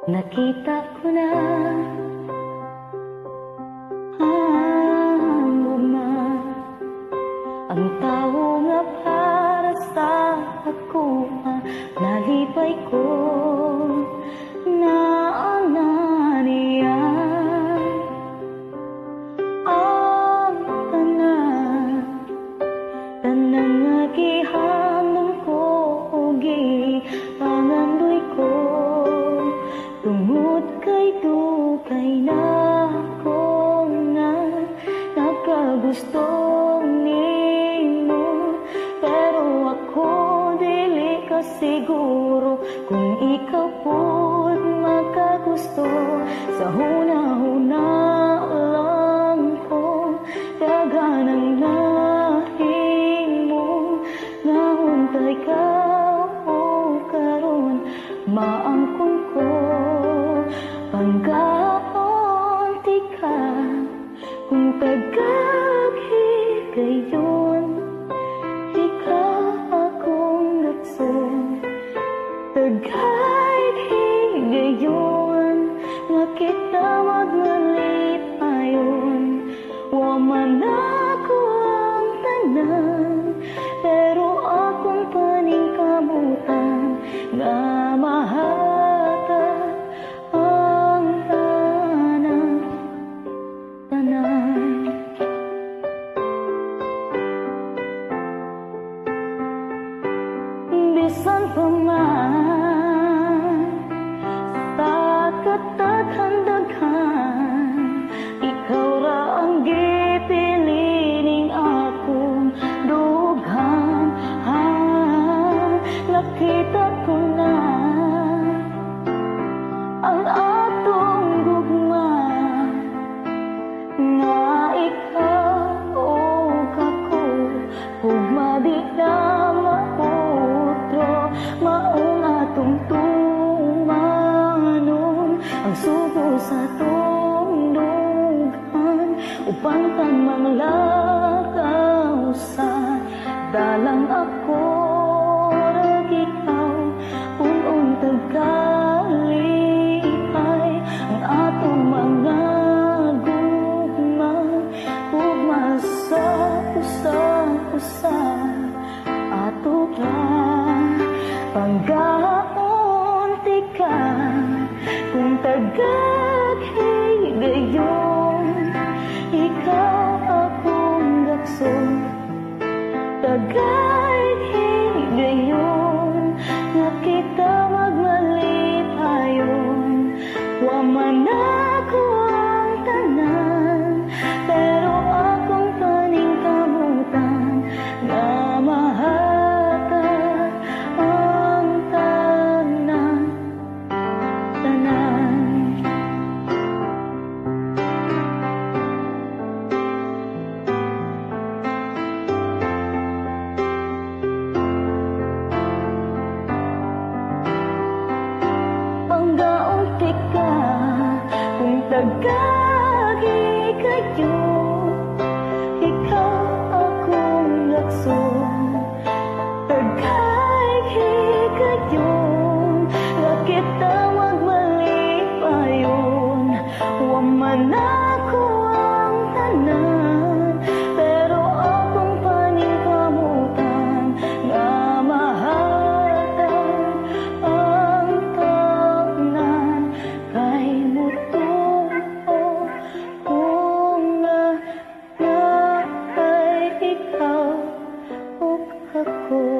Nakita ko na ang gugma, ang tao nga para sa ako, nalipay ko na niya ang tanan nga gihamon ko ug gipangandoy ko tungod kay dugay na ko nga nagkagusto nimo, pero ako dili ka siguro kung ikaw po'y magkagusto. Sa huna-huna lang ko dagan ang nahimo nga huntay ka o karon maangkon ko panggaon ti ka kung tagaghigayon ikaw akong gatson tagaghigayon nga kita magmalipayon wa man ako ang tanan pero akong paningkamutan nga mahatag ang tanan. Bisan pa man sa kataghandaghan, ikaw ra ang gipilining akong dughan. Nakita ko na ang atong gugma nga ikaw o kako ugma di na mautro maong atong tumanon ang sugo sa tungdugan upang pangmanglakaw sa dalang ako rag ikaw punong tagalipay ang atong mga gugma ugma sa usa ato ra panggaon ti ka kung tagaghigayon ikaw akong gatson tagaghigayon nga kita magmalipayon wa man ako ang tanan pero akong paningkamutan nga mahatag ang tanan. Panggaon ti ka kung tagaghigayon ikaw akong gatson tagaghigayon nga kita magmalipayon wa man ako ang tanan pero akong paningkamutan nga mahatag ang tanan kay mutuo kung nga kay ikaw o ako.